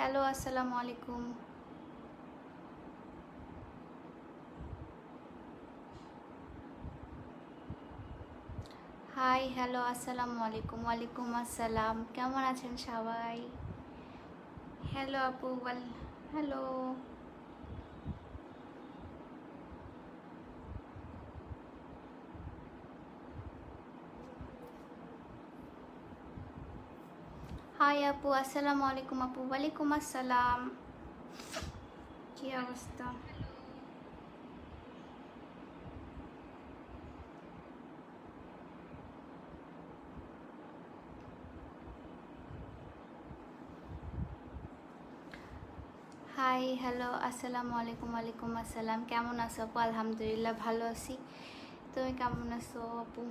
Hello, আসসালামু আলাইকুম। High, hello, আসসালামু আলাইকুম। ওয়ালাইকুম আসসালাম। কেমন আছেন সবাই? হ্যালো আপু, হ্যালো। হাই আপু, আসসালামু আলাইকুম আপু। ওয়ালাইকুম আসসালাম। কি অবস্থা? হাই, হ্যালো, আসসালামু আলাইকুম। ওয়ালাইকুম আসসালাম। কেমন আছো আপু? আলহামদুলিল্লাহ ভালো আছি। তুমি কেমন আছো আপু?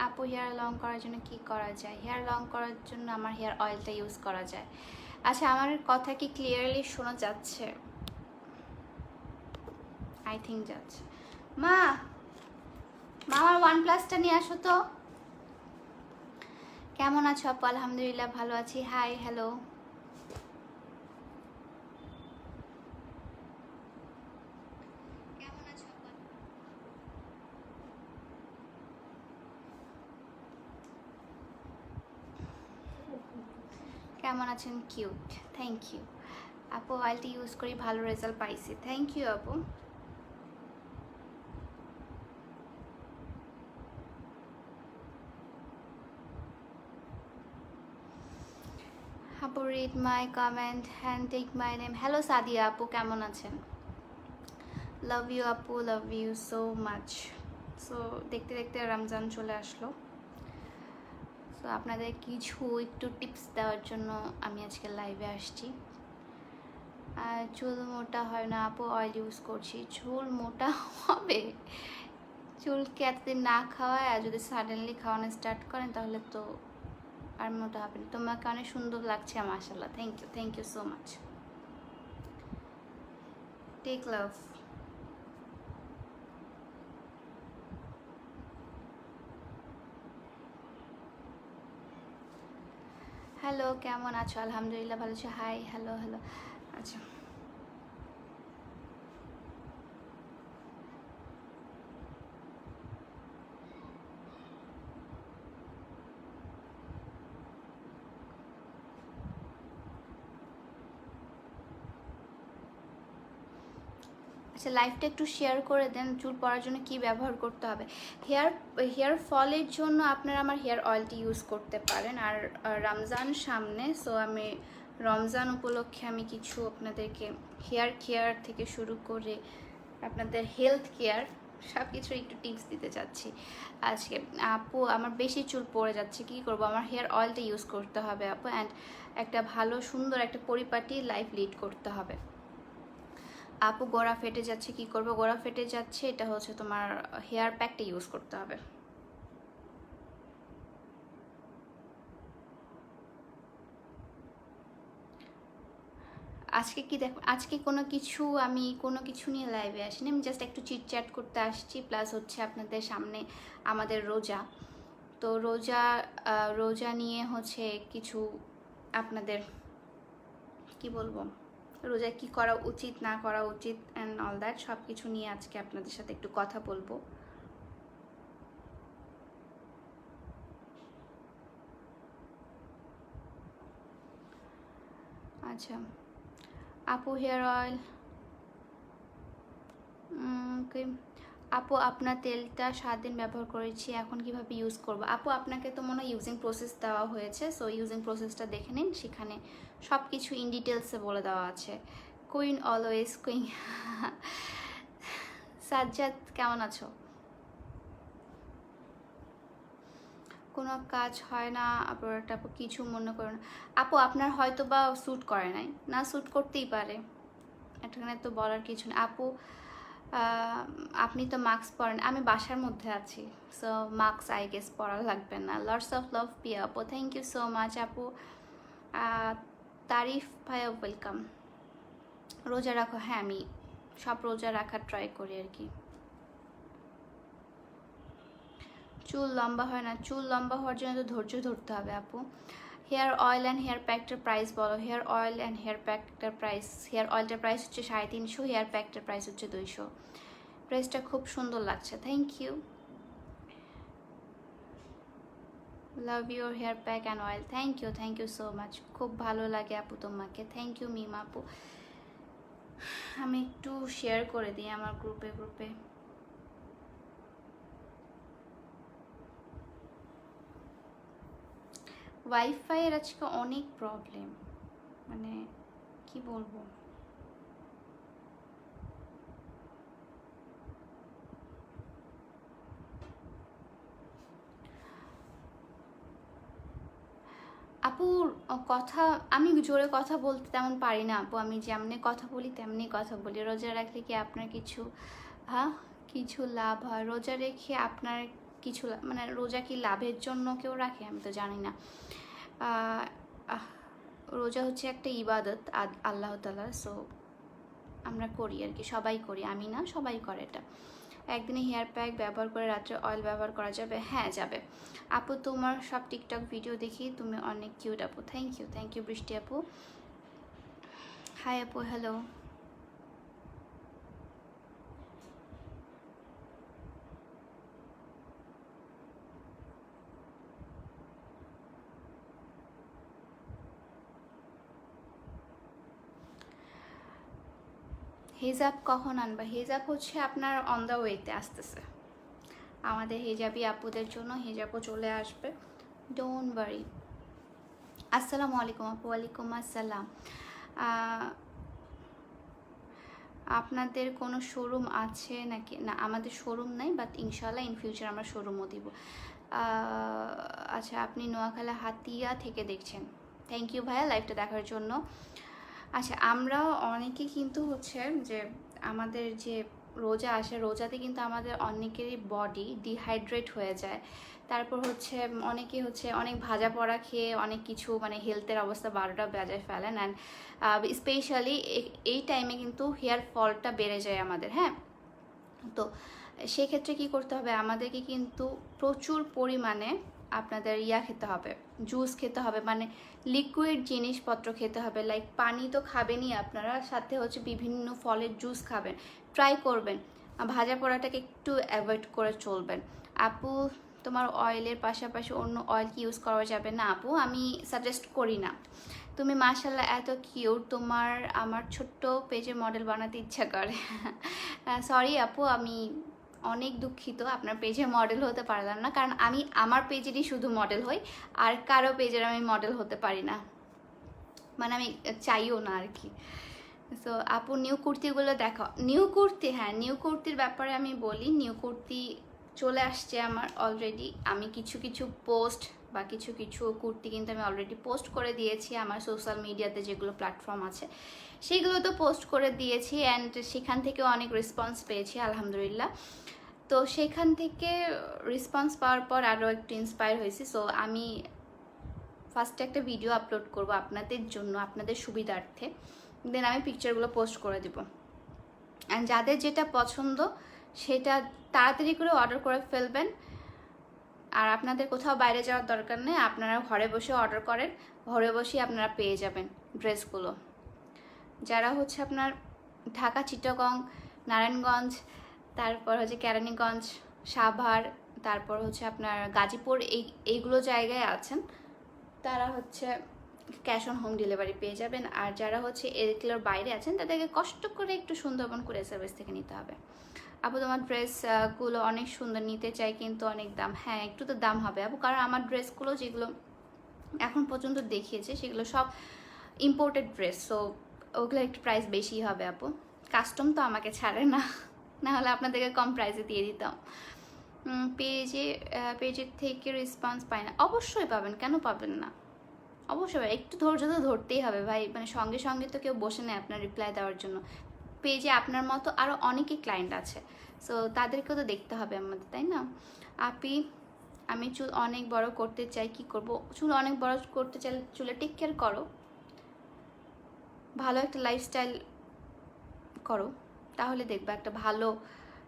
আপু, হেয়ার লং করার জন্য কি করা যায়? হেয়ার লং করার জন্য আমার হেয়ার অয়েলটা ইউজ করা যায়। আচ্ছা, আমার কথা কি ক্লিয়ারলি শোনা যাচ্ছে? আই থিঙ্ক যাচ্ছে। মা, আমার ওয়ান প্লাসটা নিয়ে আসো তো। কেমন আছো আপু? আলহামদুলিল্লাহ ভালো আছি। Hi, hello. কেমন আছেন? কিউট, থ্যাংক ইউ আপু। অয়েলটি ইউজ করি, ভালো রেজাল্ট পাইছি। থ্যাংক ইউ আপু। আপু, read my comment and take my name. Hello Sadia আপু, কেমন আছেন? লাভ ইউ আপু, love you so much. So দেখতে দেখতে রমজান চলে আসলো। সো আপনাদের কিছু একটু টিপস দেওয়ার জন্য আমি আজকে লাইভে আসছি। চুল মোটা হয় না আপু, অয়েল ইউজ করছি। চুল মোটা হবে? চুলকে এতদিন না খাওয়ায় আর যদি সাডেনলি খাওয়ানো স্টার্ট করেন তাহলে তো আর মোটা হবে না। তোমাকে অনেক সুন্দর লাগছে মাশাআল্লাহ। Thank you so much. Take love. Hello, কেমন আছো? আলহামদুলিল্লাহ ভালো আছো। Hi, hello, hello. আচ্ছা আচ্ছা, লাইভটা একটু শেয়ার করে দেন। চুল পড়ার জন্য কি ব্যবহার করতে হবে? হেয়ার হেয়ার ফলের জন্য আপনারা আমার হেয়ার অয়েলটি ইউজ করতে পারেন। আর রমজান সামনে, সো আমি রমজান উপলক্ষে আমি কিছু আপনাদেরকে হেয়ার কেয়ার থেকে শুরু করে আপনাদের হেলথ কেয়ার সব কিছুর একটু টিপস দিতে চাচ্ছি আজকে। আপু, আমার বেশি চুল পড়ে যাচ্ছে, কি করব? আমার হেয়ার অয়েলটা ইউজ করতে হবে আপু, অ্যান্ড একটা ভালো সুন্দর একটা পরিপাটি লাইফ লিড করতে হবে। আপু, গোড়া ফেটে যাচ্ছে, কি করব? গোড়া ফেটে যাচ্ছে, এটা হচ্ছে তোমার হেয়ার প্যাকটা ইউজ করতে হবে। আজকে কি দেখো, আজকে কোনো কিছু নিয়ে লাইভে আসিনি। আমি জাস্ট একটু চিটচ্যাট করতে আসছি। প্লাস হচ্ছে আপনাদের সামনে আমাদের রোজা, তো রোজা নিয়ে হচ্ছে কিছু আপনাদের কি বলবো, রোজা কি করা উচিত না করা উচিত অ্যান্ড অল দ্যাট সব কিছু নিয়ে আজকে আপনাদের সাথে একটু কথা বলবো। আচ্ছা আপু, হেয়ার অয়েল আপু, আপনার তেলটা 7 দিন ব্যবহার করেছি, এখন কিভাবে ইউজ করব? আপু, আপনাকে তো মনে হয় ইউজিং প্রসেস দেওয়া হয়েছে, সো ইউজিং প্রসেসটা দেখে নিন, সেখানে সব কিছু ইন ডিটেলসে বলে দেওয়া আছে। Queen always queen. সাজ্জাদ, কেমন আছো? কোনো কাজ হয় না প্রোডাক্ট আপু, কিছু মনে করো না। আপু, আপনার হয়তো বা স্যুট করে নাই, না স্যুট করতেই পারে, এখানে তো বলার কিছু না আপু। আপনি তো মাস্ক পরেন, আমি বাসার মধ্যে আছি, সো মাস্ক আই গেস পরা লাগবে না। লটস অফ লাভ পিয়া আপু, থ্যাংক ইউ সো মাচ আপু। তারিফ ভাইয়া, ওয়েলকাম। রোজা রাখো? হ্যাঁ, আমি সব রোজা রাখার ট্রাই করি আর কি। চুল লম্বা হয় না? চুল লম্বা হওয়ার জন্য তো ধৈর্য ধরতে হবে আপু। হেয়ার অয়েল অ্যান্ড হেয়ার প্যাকটার প্রাইস বলো। হেয়ার অয়েল অ্যান্ড হেয়ার প্যাকটার প্রাইস, হেয়ার অয়েলটার প্রাইস হচ্ছে 350, হেয়ার প্যাকটার প্রাইস হচ্ছে 200। প্রাইসটা খুব সুন্দর লাগছে, thank you. Love your hair pack and oil, thank you so much. খুব ভালো লাগে আপু তোমাকে, থ্যাংক ইউ মিম আপু। আমি একটু শেয়ার করে দিই আমার গ্রুপে। ওয়াইফাইয়ের আজকে অনেক প্রবলেম, মানে কি বলবো। আপুর কথা, আমি জোরে কথা বলতে তেমন পারি না আপু, আমি যেমনি কথা বলি তেমনি কথা বলি। রোজা রাখলে কি আপনার কিছু কিছু লাভ হয়? রোজা রেখে আপনার কিছু মানে রোজা কি লাভের জন্য কেউ রাখে? আমি তো জানি না। রোজা হচ্ছে একটা ইবাদত আল্লাহ তাআলার, সো আমরা করি আর কি, সবাই করি, আমি না সবাই করে এটা। একদিনে হেয়ার প্যাক ব্যবহার করে রাত্রে অয়েল ব্যবহার করা যাবে? হ্যাঁ যাবে আপু, তোমার সব টিকটক ভিডিও দেখি, তুমি অনেক কিউট আপু। থ্যাংক ইউ বৃষ্টি আপু। হাই আপু, হ্যালো। হিজাব কখন আনবা? হিজাব হচ্ছে আপনার অন দ্য ওয়েতে আসতেছে, আমাদের হিজাবি আপুদের জন্য হিজাবও চলে আসবে, ডোন্ট ওয়ারি। আসসালামু আলাইকুম আপু। ওয়ালাইকুম আসসালাম। আপনাদের কোনো শোরুম আছে নাকি? না, আমাদের শোরুম নাই, বাট ইনশাল্লাহ ইন ফিউচার আমরা শোরুমও দিব। আচ্ছা, আপনি নোয়াখালী হাতিয়া থেকে দেখছেন, থ্যাংক ইউ ভাইয়া লাইভটা দেখার জন্য। আচ্ছা, আমরাও অনেকে কিন্তু হচ্ছে যে আমাদের যে রোজা আসে, রোজাতে কিন্তু আমাদের অনেকেরই বডি ডিহাইড্রেট হয়ে যায়। তারপর হচ্ছে অনেকে হচ্ছে অনেক ভাজা পড়া খেয়ে অনেক কিছু মানে হেলথের অবস্থা 12টা বাজায় ফেলেন। অ্যান্ড স্পেশালি এই টাইমে কিন্তু হেয়ার ফলটা বেড়ে যায় আমাদের। হ্যাঁ, তো সেক্ষেত্রে কি করতে হবে, আমাদেরকে কিন্তু প্রচুর পরিমাণে আপনাদের খেতে হবে, জুস খেতে হবে, মানে লিকুইড জিনিসপত্র খেতে হবে। লাইক পানি তো খাবেনই আপনারা, সাথে হচ্ছে বিভিন্ন ফলের জুস খাবেন, ট্রাই করবেন। ভাজা পোড়াটাকে একটু অ্যাভয়েড করে চলবেন। আপু, তোমার অয়েলের পাশাপাশি অন্য অয়েল কি ইউজ করা যাবে? না আপু, আমি সাজেস্ট করি না। তুমি মাশাল্লাহ এত কিউট, তোমার আমার ছোট্ট পেজে মডেল বানাতে ইচ্ছা করে। সরি আপু, আমি অনেক দুঃখিত, আপনার পেজে মডেল হতে পারলাম না, কারণ আমি আমার পেজেরই শুধু মডেল হই, আর কারো পেজের আমি মডেল হতে পারি না, মানে আমি চাইও না আর কি। সো আপু, নিউ কুর্তিগুলো দেখো। নিউ কুর্তি, হ্যাঁ নিউ কুর্তির ব্যাপারে আমি বলি, নিউ কুর্তি চলে আসছে আমার অলরেডি। আমি কিছু কিছু পোস্ট বা কিছু কিছু কুর্তি কিন্তু আমি অলরেডি পোস্ট করে দিয়েছি আমার সোশ্যাল মিডিয়াতে, যেগুলো প্ল্যাটফর্ম আছে সেগুলো তো পোস্ট করে দিয়েছি, অ্যান্ড সেখান থেকেও অনেক রেসপন্স পেয়েছি আলহামদুলিল্লাহ। তো সেখান থেকে রেসপন্স পাওয়ার পর আরও একটু ইন্সপায়ার হয়েছি। সো আমি ফার্স্টে একটা ভিডিও আপলোড করব আপনাদের জন্য, আপনাদের সুবিধার্থে, দেন আমি পিকচারগুলো পোস্ট করে দিব। অ্যান্ড যাদের যেটা পছন্দ সেটা তাড়াতাড়ি করে অর্ডার করে ফেলবেন। আর আপনাদের কোথাও বাইরে যাওয়ার দরকার নেই, আপনারা ঘরে বসে অর্ডার করেন, ঘরে বসেই আপনারা পেয়ে যাবেন ড্রেসগুলো। যারা হচ্ছে আপনার ঢাকা, চিটাগং, নারায়ণগঞ্জ, তারপর হচ্ছে কেরানীগঞ্জ, সাভার, তারপর হচ্ছে আপনার গাজীপুর, এইগুলো জায়গায় আছেন, তারা হচ্ছে ক্যাশ অন হোম ডেলিভারি পেয়ে যাবেন। আর যারা হচ্ছে এগুলোর বাইরে আছেন তাদেরকে কষ্ট করে একটু সুন্দরবন কুরিয়ার সার্ভিস থেকে নিতে হবে। আপু, তোমার ড্রেসগুলো অনেক সুন্দর, নিতে চাই কিন্তু অনেক দাম। হ্যাঁ, একটু তো দাম হবে আপু, কারণ আমার ড্রেসগুলো যেগুলো এখন পর্যন্ত দেখিয়েছে সেগুলো সব ইম্পোর্টেড ড্রেস, সো ওগুলো একটু প্রাইস বেশি হবে আপু। কাস্টম তো আমাকে ছাড়ে না, না হলে আপনাদেরকে কম প্রাইসে দিয়ে দিতাম। পেজের থেকে রেসপন্স পাই না? অবশ্যই পাবেন, কেন পাবেন না, অবশ্যই। একটু ধৈর্য তো ধরতেই হবে ভাই, মানে সঙ্গে সঙ্গে তো কেউ বসে নেয় আপনার রিপ্লাই দেওয়ার জন্য। পেজে আপনার মতো আরও অনেকেই ক্লায়েন্ট আছে, সো তাদেরকেও তো দেখতে হবে আমাদের, তাই না? আপি, আমি চুল অনেক বড় করতে চাই, কি করব? চুল অনেক বড় করতে চাইলে চুলে টেক কেয়ার করো, ভালো একটা লাইফস্টাইল করো, তাহলে দেখবা একটা ভালো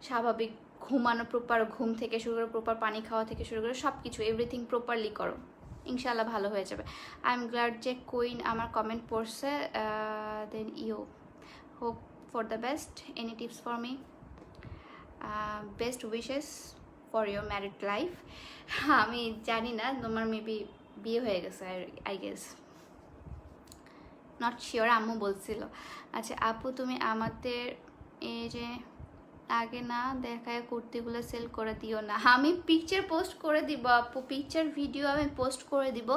স্বাভাবিক ঘুমানো, প্রপার ঘুম থেকে শুরু করে প্রপার পানি খাওয়া থেকে শুরু করে সব কিছু এভরিথিং প্রপারলি করো, ইনশাল্লাহ ভালো হয়ে যাবে। আই এম গ্ল্যাড যে কুইন আমার কমেন্ট পড়ছে। Then you hope for the best, any tips for me, best wishes for your married life. আমি জানি না, তোমার মেবি বিয়ে হয়ে গেছে আই গেস, নট শিওর, আম্মু বলছিল। আচ্ছা আপু তুমি আমাদের এই যে আগে না দেখায় কুর্তিগুলো সেল করে দিও না। আমি পিকচার পোস্ট করে দিব আপু, পিকচার ভিডিও আমি পোস্ট করে দিব,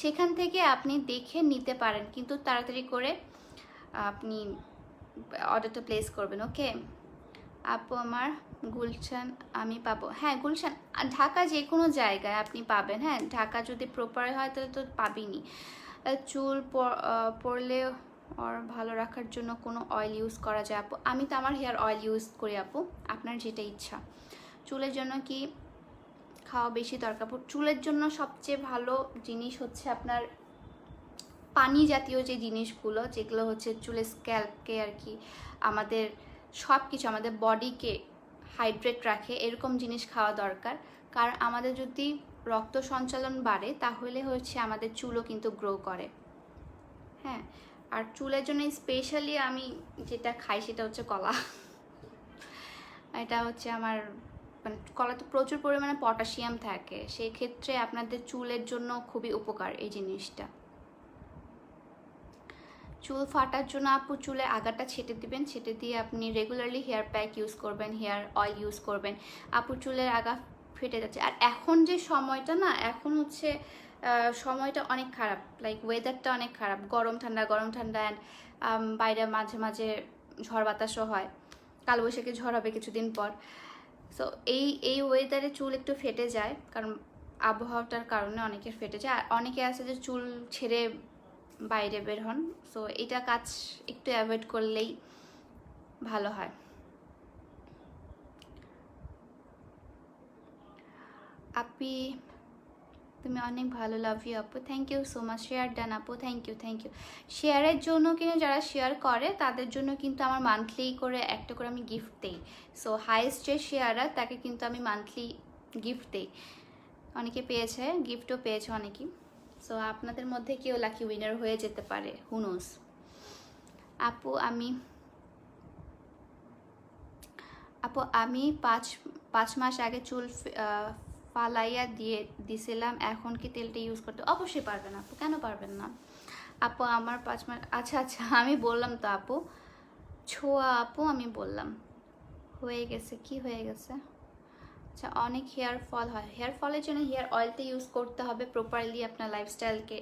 সেখান থেকে আপনি দেখে নিতে পারেন, কিন্তু তাড়াতাড়ি করে আপনি অর্ডারটা প্লেস করবেন। ওকে আপু আমার গুলশান আমি পাবো? হ্যাঁ গুলশান ঢাকা যে কোনো জায়গায় আপনি পাবেন। হ্যাঁ ঢাকা যদি প্রপার হয় তাহলে তো পাবিনি। চুল পড়লে আর ভালো রাখার জন্য কোনো অয়েল ইউজ করা যায় আপু? আমি তো আমার হেয়ার অয়েল ইউজ করি আপু, আপনার যেটা ইচ্ছা। চুলের জন্য কি খাওয়া বেশি দরকার আপু? চুলের জন্য সবচেয়ে ভালো জিনিস হচ্ছে আপনার পানি জাতীয় যে জিনিসগুলো, যেগুলো হচ্ছে চুলের স্ক্যাল্পকে আর কি আমাদের সব কিছু আমাদের বডিকে হাইড্রেট রাখে, এরকম জিনিস খাওয়া দরকার। কারণ আমাদের যদি রক্ত সঞ্চালন বাড়ে তাহলে হচ্ছে আমাদের চুলও কিন্তু গ্রো করে। হ্যাঁ আর চুলের জন্য স্পেশালি আমি যেটা খাই সেটা হচ্ছে কলা। এটা হচ্ছে আমার মানে কলাতে প্রচুর পরিমাণে পটাশিয়াম থাকে, সেই ক্ষেত্রে আপনাদের চুলের জন্য খুবই উপকার এই জিনিসটা। চুল ফাটার জন্য আপু চুলে আগাটা ছেটে দিবেন, ছেটে দিয়ে আপনি রেগুলারলি হেয়ার প্যাক ইউজ করবেন, হেয়ার অয়েল ইউজ করবেন। আপু চুলের আগা ফেটে যাচ্ছে, আর এখন যে সময়টা না, এখন হচ্ছে সময়টা অনেক খারাপ, লাইক ওয়েদারটা অনেক খারাপ, গরম ঠান্ডা গরম ঠান্ডা, অ্যান্ড বাইরে মাঝে মাঝে ঝড় বাতাসও হয়, কালবৈশাখী ঝড় হবে কিছুদিন পর। সো এই ওয়েদারে চুল একটু ফেটে যায়, কারণ আবহাওয়াটার কারণে অনেকের ফেটে যায়। আর অনেকে আছে যে চুল ছেড়ে বাইরে বের হন, সো এটা কাজ একটু অ্যাভয়েড করলেই ভালো হয়। আপি তুমি অনেক ভালো, লাভ ইউ আপু, thank you so much. Share done আপু, থ্যাংক ইউ থ্যাংক ইউ। শেয়ারের জন্য কিন্তু যারা শেয়ার করে তাদের জন্য কিন্তু আমার মান্থলি করে একটা করে আমি গিফট দিই। সো হাইয়েস্ট যে শেয়ারার তাকে কিন্তু আমি মান্থলি গিফট দিই। অনেকে পেয়েছে, গিফটও পেয়েছে অনেকেই। সো আপনাদের মধ্যে কেউ লাকি উইনার হয়ে যেতে পারে, হু নোস। আপু আমি 5 মাস আগে চুল ফালাইয়া দিছিলাম, এখন কি তেলটা ইউজ করতে? অবশ্যই পারবেন আপু, কেন পারবেন না আপু? আমার 5 মাস, আচ্ছা আচ্ছা আমি বললাম তো আপু, ছোঁয়া আপু আমি বললাম হয়ে গেছে। কি হয়ে গেছে? আচ্ছা অনেক হেয়ার ফল হয়, হেয়ার ফলের জন্য হেয়ার অয়েলটা ইউজ করতে হবে, প্রপারলি আপনার লাইফস্টাইলকে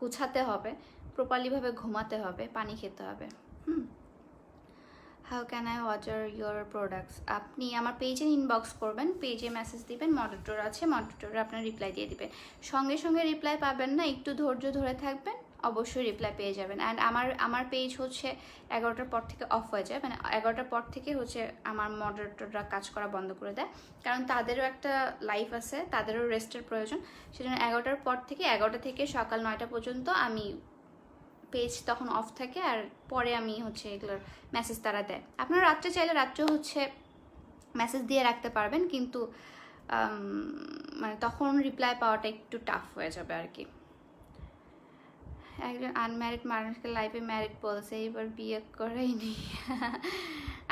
গুছাতে হবে, প্রপারলিভাবে ঘুমাতে হবে, পানি খেতে হবে। How can I order your products? আপনি আমার পেজে ইনবক্স করবেন, পেজে মেসেজ দিবেন, মডারেটর আছে, মডারেটর আপনার রিপ্লাই দিয়ে দিবেন। সঙ্গে সঙ্গে রিপ্লাই পাবেন না, একটু ধৈর্য ধরে থাকবেন, অবশ্যই রিপ্লাই পেয়ে যাবেন। অ্যান্ড আমার পেজ হচ্ছে 11টার পর থেকে অফ হয়ে যায়, মানে 11টার পর থেকে হচ্ছে আমার মডারেটররা কাজ করা বন্ধ করে দেয়, কারণ তাদেরও একটা লাইফ আছে, তাদেরও রেস্টের প্রয়োজন। সেজন্য 11টার পর থেকে 11টা থেকে সকাল 9টা পর্যন্ত আমি পেজ তখন অফ থাকে, আর পরে আমি হচ্ছে এগুলোর মেসেজ তারা দেয়। আপনারা রাত্রে চাইলে রাত্রেও হচ্ছে মেসেজ দিয়ে রাখতে পারবেন, কিন্তু মানে তখন রিপ্লাই পাওয়াটা একটু টাফ হয়ে যাবে আর কি। একজন আনম্যারিড মানুষকে লাইফে ম্যারিড বলছে, এবার বিয়ে করেইনি।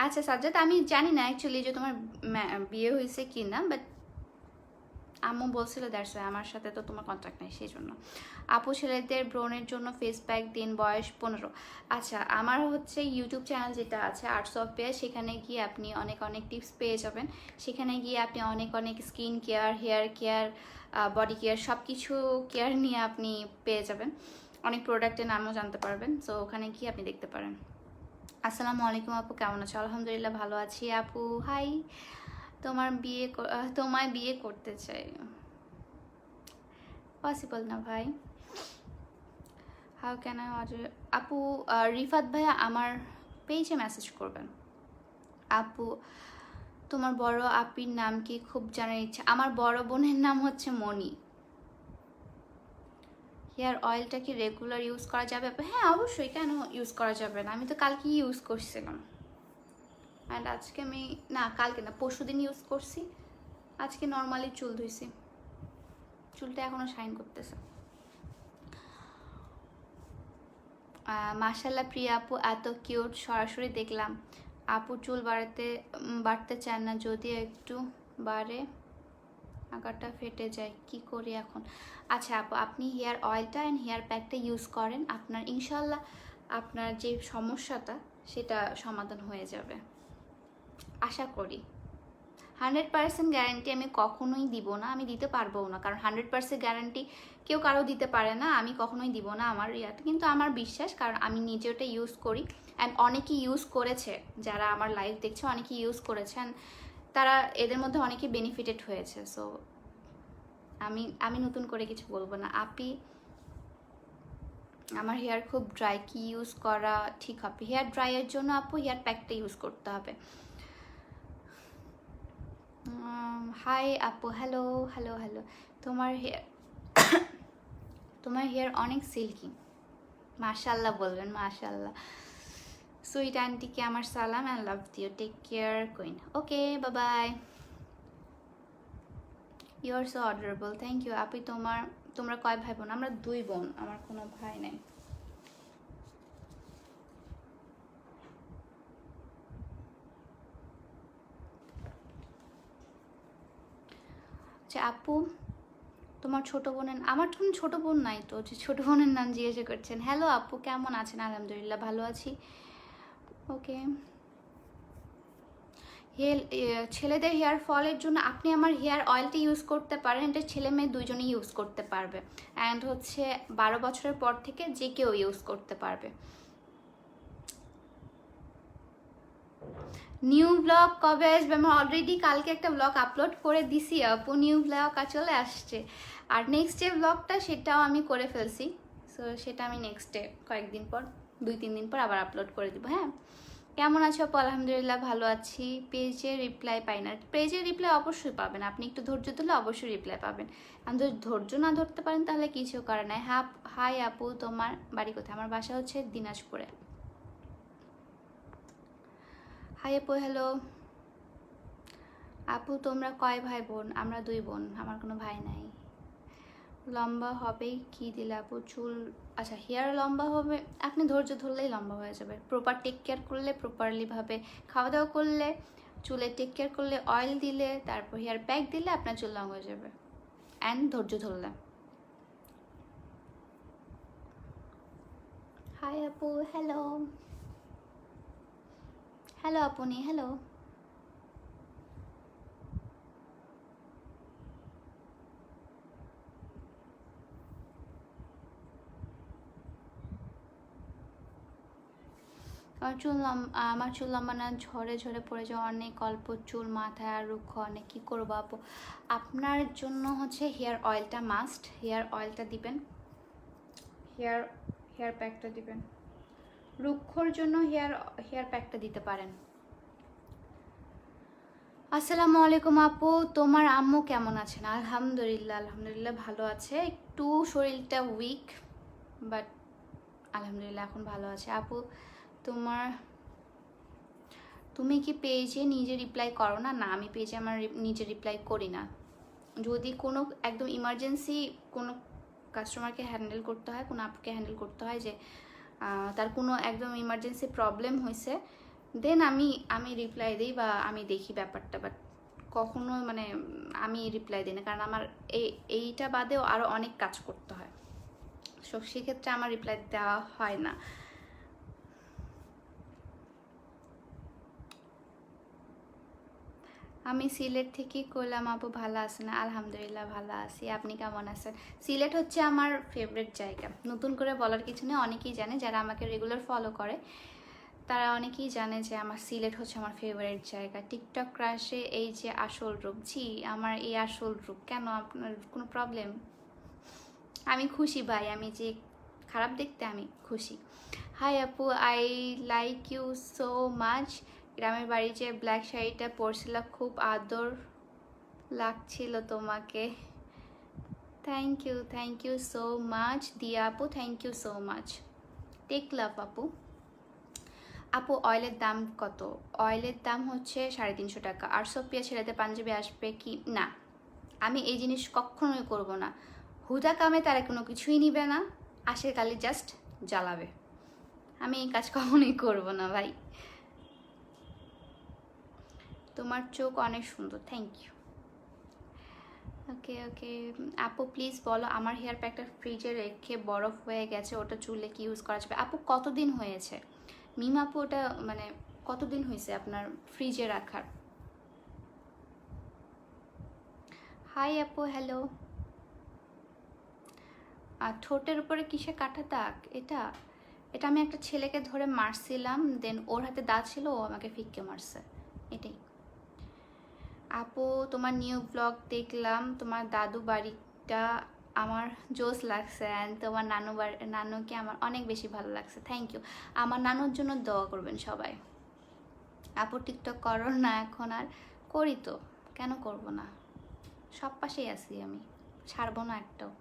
আচ্ছা সাজ্জাদ আমি জানি না অ্যাকচুয়ালি যে তোমার বিয়ে হয়েছে কি না, বাট আম্মু বলছিল দ্যাটস ওয়াই, আমার সাথে তো তোমার কন্ট্যাক্ট নেই সেই জন্য। আপু ছেলেদের ব্রণের জন্য ফেস প্যাক দিন, বয়স 15। আচ্ছা আমার হচ্ছে ইউটিউব চ্যানেল যেটা আছে আর্টস অফ পেয়ার, সেখানে গিয়ে আপনি অনেক অনেক টিপস পেয়ে যাবেন। সেখানে গিয়ে আপনি অনেক অনেক skin care, hair care, body care সব কিছু কেয়ার নিয়ে আপনি পেয়ে যাবেন, অনেক প্রোডাক্টের নামও জানতে পারবেন। সো ওখানে গিয়ে আপনি দেখতে পারেন। আসসালামু আলাইকুম আপু, কেমন আছো? আলহামদুলিল্লাহ ভালো আছি আপু। হাই, তোমায় বিয়ে করতে চাই, পসিবল না ভাই। How can I order? আপু রিফাত ভাইয়া আমার পেজে মেসেজ করবেন। আপু তোমার বড় আপির নাম কি? খুব জানার ইচ্ছা। আমার বড় বোনের নাম হচ্ছে মনি। হেয়ার অয়েলটা কি রেগুলার ইউজ করা যাবে? হ্যাঁ অবশ্যই, কেন ইউজ করা যাবে না? আমি তো কালকে ইউজ করছিলাম, অ্যান্ড আজকে আমি না, কালকে না পরশুদিন ইউজ করছি, আজকে নর্মালি চুল ধুইছি, চুলটা এখনো শাইন করতেছে। মাশাল্লাহ প্রিয়া আপু, এত কিউট, সরাসরি দেখলাম। আপু চুল বাড়তে চান না, যদি একটু বাড়ে আগাটা ফেটে যায়, কি করি এখন? আচ্ছা আপু, আপনি হেয়ার অয়েলটা অ্যান্ড হেয়ার প্যাকটা ইউজ করেন, আপনার ইনশাল্লাহ আপনার যে সমস্যাটা সেটা সমাধান হয়ে যাবে আশা করি। 100% গ্যারান্টি আমি কখনোই দিব না, আমি দিতে পারবো না, কারণ 100% গ্যারান্টি কেউ কারো দিতে পারে না, আমি কখনোই দিব না আমার ইয়াতে। কিন্তু আমার বিশ্বাস, কারণ আমি নিজে ওটা ইউজ করি অ্যান্ড অনেকেই ইউজ করেছে, যারা আমার লাইভ দেখছে অনেকেই ইউজ করেছেন, তারা এদের মধ্যে অনেকে বেনিফিটেড হয়েছে। সো আমি নতুন করে কিছু বলবো না। আপি আমার হেয়ার খুব ড্রাই, কি ইউজ করা ঠিক হবে? হেয়ার ড্রাইয়ের জন্য আপু হেয়ার প্যাকটা ইউজ করতে হবে। হাই আপু, হ্যালো হ্যালো হ্যালো। তোমার হেয়ার অনেক সিল্কি, মাশাল্লাহ বলবেন, মাশাল্লাহ। সুইট আন্টিকে আমার সালাম অ্যান্ড লাভ দিও, take care queen. Okay, bye bye. You are so adorable, thank you. আপনি তোমরা কয় ভাই বোন? আমরা 2 বোন, আমার কোনো ভাই নেই। আচ্ছা আপু, তোমার ছোট বোনের, আমার কোনো ছোট বোন নাই তো, যে ছোট বোনের নাম জিজ্ঞাসা করছেন। হ্যালো আপু, কেমন আছেন? আলহামদুলিল্লাহ ভালো আছি। ওকে, ছেলেদের হেয়ার ফলের জন্য আপনি আমার হেয়ার অয়েলটা ইউজ করতে পারেন, এটা ছেলে মেয়ে দুজনেই ইউজ করতে পারবে, অ্যান্ড হচ্ছে 12 বছরের পর থেকে যে কেউ ইউজ করতে পারবে। নিউ ব্লগ কবে আসবে? আমি অলরেডি কালকে একটা ব্লগ আপলোড করে দিছি আপু, নিউ ব্লগ চলে আসছে। আর নেক্সট যে ব্লগটা সেটাও আমি করে ফেলছি, সো সেটা আমি নেক্সটে কয়েকদিন পর, 2-3 দিন পর আবার আপলোড করে দিব। হ্যাঁ, কেমন আছো আপু? আলহামদুলিল্লাহ ভালো আছি। পেজে রিপ্লাই পাই না। পেজে রিপ্লাই অবশ্যই পাবেন, আপনি একটু ধৈর্য ধরলে অবশ্যই রিপ্লাই পাবেন। আমি যদি ধৈর্য না ধরতে পারেন তাহলে কিছু করে নাই। হাই আপু, তোমার বাড়ি কোথায়? আমার বাসা হচ্ছে দিনাজপুরে। হাই আপু, হ্যালো আপু, তোমরা কয় ভাই বোন? আমরা 2 বোন, আমার কোনো ভাই নাই। লম্বা হবেই কি দিলে আপু চুল? আচ্ছা, হেয়ার লম্বা হবে, আপনি ধৈর্য ধরলেই লম্বা হয়ে যাবে। প্রপার টেক কেয়ার করলে, প্রপারলিভাবে খাওয়া দাওয়া করলে, চুলে টেক কেয়ার করলে, অয়েল দিলে, তারপর হেয়ার প্যাক দিলে আপনার চুল লং হয়ে যাবে, অ্যান্ড ধৈর্য ধরলে। হাই আপু, হ্যালো হ্যালো আপনি, হ্যালো। আমার চুল লম্বা না, ঝরে ঝরে পড়ে যায়, অনেক অল্প চুল মাথায় আর রুক্ষ অনেক, কী করবো আপু? আপনার জন্য হচ্ছে হেয়ার অয়েলটা মাস্ট, হেয়ার অয়েলটা দিবেন, হেয়ার প্যাকটা দিবেন। রুক্ষর জন্য হেয়ার প্যাকটা দিতে পারেন। আসসালামু আলাইকুম আপু, তোমার আম্মু কেমন আছেন? আলহামদুলিল্লাহ ভালো আছে, একটু শরীরটা উইক, বাট আলহামদুলিল্লাহ এখন ভালো আছে। আপু তুমি কি পেজে নিজে রিপ্লাই করো না? না, আমি পেজে আমার নিজে রিপ্লাই করি না। যদি কোনো একদম ইমার্জেন্সি কোনো কাস্টমারকে হ্যান্ডেল করতে হয়, কোনো আপুকে হ্যান্ডেল করতে হয়, যে তার কোনো একদম ইমার্জেন্সি প্রবলেম হয়েছে, দেন আমি রিপ্লাই দিই বা আমি দেখি ব্যাপারটা, বাট কখনো মানে আমি রিপ্লাই দিই না, কারণ আমার এইটা বাদেও আরও অনেক কাজ করতে হয়, সো সেক্ষেত্রে আমার রিপ্লাই দেওয়া হয় না। আমি সিলেট থেকে কইলাম আপু, ভালো আছেন? আলহামদুলিল্লাহ ভালো আছি, আপনি কেমন আছেন? সিলেট হচ্ছে আমার ফেভারিট জায়গা, নতুন করে বলার কিছু নেই, অনেকেই জানে, যারা আমাকে রেগুলার ফলো করে তারা অনেকেই জানে যে আমার সিলেট হচ্ছে আমার ফেভারিট জায়গা। টিকটক ক্রাশে এই যে আসল রূপ, জি আমার এই আসল রূপ। কেন, আপনার কোনো প্রবলেম? আমি খুশি ভাই, আমি যে খারাপ দেখতে আমি খুশি। হাই আপু, I like you so much. গ্রামের বাড়ি যে ব্ল্যাক শাড়িটা পরছিলাম, খুব আদর লাগছিল তোমাকে। থ্যাংক ইউ সো মাচ দিয়া আপু, thank you so much. Take love আপু। আপু অয়েলের দাম কত? অয়েলের দাম হচ্ছে 350 টাকা। আর সোপিয়া ছেলেদের পাঞ্জাবি আসবে কি না? আমি এই জিনিস কখনোই করব না। হুদা কামে তারা কোনো কিছুই নিবে না, আসে কালি জাস্ট জ্বালাবে। আমি এই কাজ কখনোই করবো না ভাই। তোমার চোখ অনেক সুন্দর, থ্যাংক ইউ। ওকে ওকে আপু প্লিজ বলো, আমার হেয়ার প্যাকটা ফ্রিজে রেখে বরফ হয়ে গেছে, ওটা চুলে কি ইউজ করা যাবে? আপু কতদিন হয়েছে মিম আপু, ওটা মানে কতদিন হয়েছে আপনার ফ্রিজে রাখার? হাই আপু, হ্যালো। আর ঠোঁটের উপরে কিসে কাটা দাগ? এটা এটা আমি একটা ছেলেকে ধরে মারছিলাম, দেন ওর হাতে দাগ ছিল, ও আমাকে ফিক্কে মারছে, এটাই। আপু তোমার নিউ ব্লগ দেখলাম, তোমার দাদু বাড়িটা আমার জোস লাগছে, অ্যান্ড তোমার নানুকে আমার অনেক বেশি ভালো লাগছে, থ্যাংক ইউ। আমার নানুর জন্য দোয়া করবেন সবাই। আপু টিকটক করো না এখন? আর করি তো, কেন করব না, সব পাশেই আছি আমি, ছাড়বো না একটাও।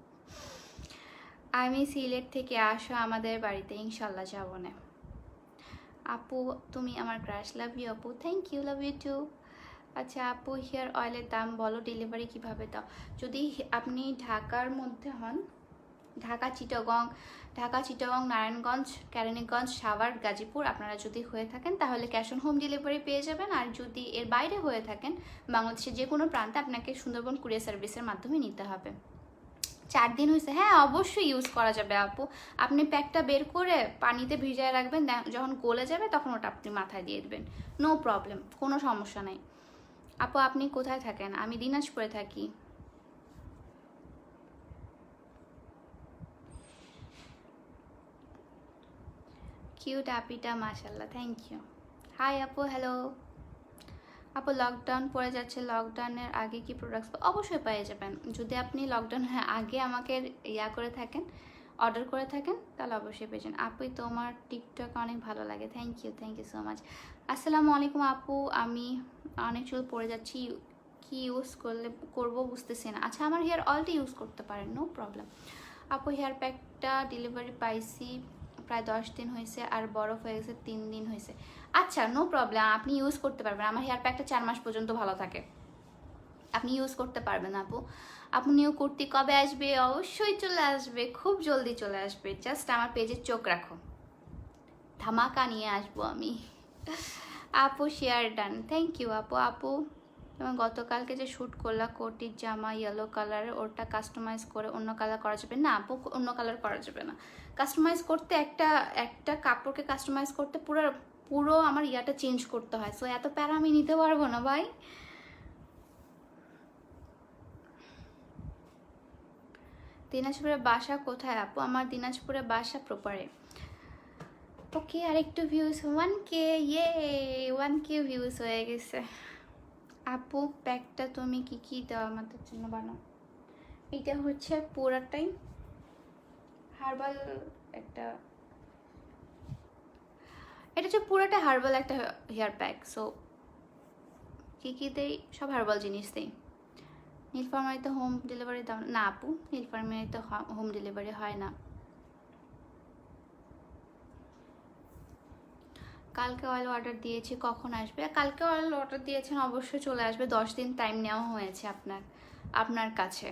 আমি সিলেট থেকে আসো আমাদের বাড়িতে, ইনশাল্লাহ যাবো না। আপু তুমি আমার ক্রাশ, লাভ ইউ আপু, thank you, love you too. আচ্ছা আপু হেয়ার অয়েলের দাম বলো, ডেলিভারি কিভাবে দাও? যদি আপনি ঢাকার মধ্যে হন, ঢাকা চিটাগং নারায়ণগঞ্জ কেরানীগঞ্জ সাভার গাজীপুর আপনারা যদি হয়ে থাকেন তাহলে ক্যাশ অন হোম ডেলিভারি পেয়ে যাবেন। আর যদি এর বাইরে হয়ে থাকেন বাংলাদেশের যে কোনো প্রান্তে আপনাকে সুন্দরবন কুরিয়ার সার্ভিসের মাধ্যমে নিতে হবে। 4 দিন হয়েছে, হ্যাঁ অবশ্যই ইউজ করা যাবে আপু। আপনি প্যাকটা বের করে পানিতে ভিজায় রাখবেন, যখন গলে যাবে তখন ওটা আপনি মাথায় দিয়ে দেবেন, নো প্রবলেম, কোনো সমস্যা নাই। আপু আপনি কোথায় থাকেন? আমি দিনাজপুরে থাকি। কিউট আপিটা, মাশাল্লাহ, থ্যাংক ইউ। হাই আপু, হ্যালো। আপু লকডাউন পড়ে যাচ্ছে, লকডাউনের আগে কি প্রোডাক্টস অবশ্যই পেয়ে যাবেন। যদি আপনি লকডাউনের আগে আমাকে করে থাকেন, অর্ডার করে থাকেন, তাহলে অবশ্যই পেয়ে যাবেন। আপুই তোমার টিকটক অনেক ভালো লাগে, থ্যাংক ইউ সো মাচ। আসসালামু আলাইকুম আপু, আমি অনেক চুল পড়ে যাচ্ছি, কি ইউজ করবো বুঝতেছি না। আচ্ছা আমার হেয়ার অয়েলটা ইউজ করতে পারেন, নো প্রবলেম। আপু হেয়ার প্যাকটা ডেলিভারি পাইছি প্রায় 10 দিন হয়েছে, আর বরফ হয়ে গেছে 3 দিন হয়েছে। আচ্ছা নো প্রবলেম, আপনি ইউজ করতে পারবেন, আমার হেয়ার প্যাকটা 4 মাস পর্যন্ত ভালো থাকে, আপনি ইউজ করতে পারবেন আপু। আপু নিউ কুর্তি কবে আসবে? অবশ্যই চলে আসবে, খুব জলদি চলে আসবে, জাস্ট আমার পেজে চোখ রাখো, ধামাকা নিয়ে আসবো আমি। আপু শেয়ার ডান, থ্যাংক ইউ আপু। আপু এবং গতকালকে যে শ্যুট করলা কোটির জামা ইয়েলো কালারের, ওটা কাস্টমাইজ করে অন্য কালার করা যাবে না? আপু অন্য কালার করা যাবে না, কাস্টমাইজ করতে একটা কাপড়কে কাস্টমাইজ করতে পুরো আমার ইয়াটা চেঞ্জ করতে হয়, সো এত প্যারা আমি নিতে পারবো না ভাই। দিনাজপুরের বাসা কোথায় আপু? আমার দিনাজপুরের বাসা প্রপারে। ওকে আরেকটু ভিউজ, 1K, ইয়ে 1K ভিউজ হয়ে গেছে। আপু প্যাকটা তুমি কি দাও আমাদের জন্য বানাও? এটা হচ্ছে পুরাটাই হার্বাল একটা, এটা হচ্ছে পুরাটা হার্বাল একটা হেয়ার প্যাক, সো কি দেই, সব হার্বাল জিনিস দেই। নীলফামারীতে হোম ডেলিভারি দাও না আপু? নীলফামারীতে হোম ডেলিভারি হয় না। কালকে অয়েল অর্ডার দিয়েছি, কখন আসবে? কালকে অয়েল অর্ডার দিয়েছেন, অবশ্যই চলে আসবে, 10 দিন টাইম নেওয়া হয়েছে আপনার কাছে।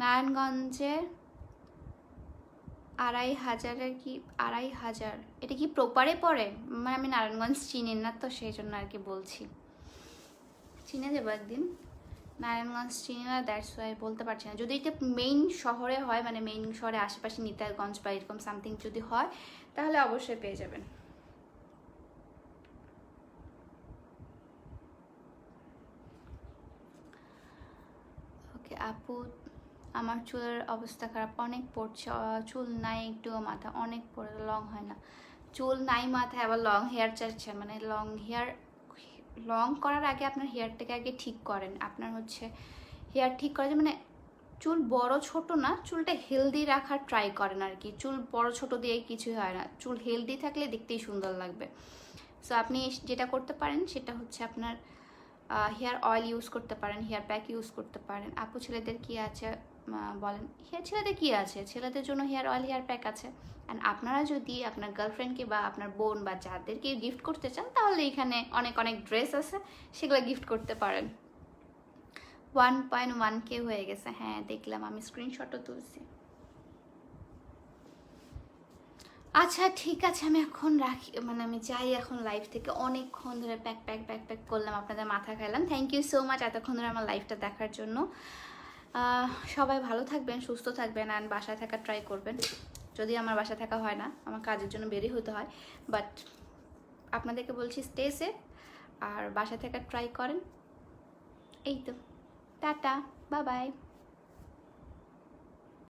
নারায়ণগঞ্জে 2,500 কি 2,500, এটা কি প্রপারে পড়ে? মানে আমি নারায়ণগঞ্জ চিনি না তো সেই জন্য আর কি বলছি, চিনে যাবো একদিন, নারায়ণগঞ্জ চিনি না, দ্যাটস ওয়াই বলতে পারছি না। যদি এটা মেইন শহরে হয়, মানে মেইন শহরে আশেপাশে নিতাইগঞ্জ বা এরকম সামথিং যদি হয় তাহলে অবশ্যই পেয়ে যাবেন। ওকে আপু আমার চুলের অবস্থা খারাপ, অনেক পড়ছে, চুল নাই একটু, মাথা অনেক পড়ে, লং হয় না। চুল নাই মাথায় আবার লং হেয়ার চাচ্ছেন, মানে লং করার আগে আপনার হেয়ারটাকে আগে ঠিক করেন। আপনার হচ্ছে হেয়ার ঠিক করা যায়, মানে চুল বড় ছোট না, চুলটা হেলদি রাখার ট্রাই করেন আর কি। চুল বড় ছোট দিয়ে কিছুই হয় না, চুল হেলদি থাকলে দেখতেই সুন্দর লাগবে। সো আপনি যেটা করতে পারেন সেটা হচ্ছে আপনার হেয়ার অয়েল ইউজ করতে পারেন, হেয়ার প্যাক ইউজ করতে পারেন। আপু ছেলেদের কি আছে বলেন? ছেলেদের কি আছে, ছেলেদের জন্য হেয়ার অয়েল হেয়ার প্যাক আছে। অ্যান্ড আপনারা যদি আপনার গার্লফ্রেন্ডকে বা আপনার বোন বা যাদেরকে গিফট করতে চান তাহলে এখানে অনেক অনেক ড্রেস আছে, সেগুলো গিফট করতে পারেন। 1.1K হয়ে গেছে, হ্যাঁ দেখলাম, আমি স্ক্রিনশটও তুলছি। আচ্ছা ঠিক আছে, আমি এখন রাখি, মানে আমি যাই এখন লাইভ থেকে। অনেকক্ষণ ধরে প্যাক প্যাক প্যাক প্যাক করলাম, আপনাদের মাথা খাইলাম। থ্যাংক ইউ সো মাচ এতক্ষণ ধরে আমার লাইভটা দেখার জন্য। সবাই ভালো থাকবেন, সুস্থ থাকবেন, অ্যান্ড বাসায় থাকা ট্রাই করবেন। যদি আমার বাসায় থাকা হয় না, আমার কাজের জন্য বেরিয়ে হতে হয়, বাট আপনাদেরকে বলছি স্টে সেফ আর বাসায় থাকা ট্রাই করেন। এই তো, টাটা, বাই বাই।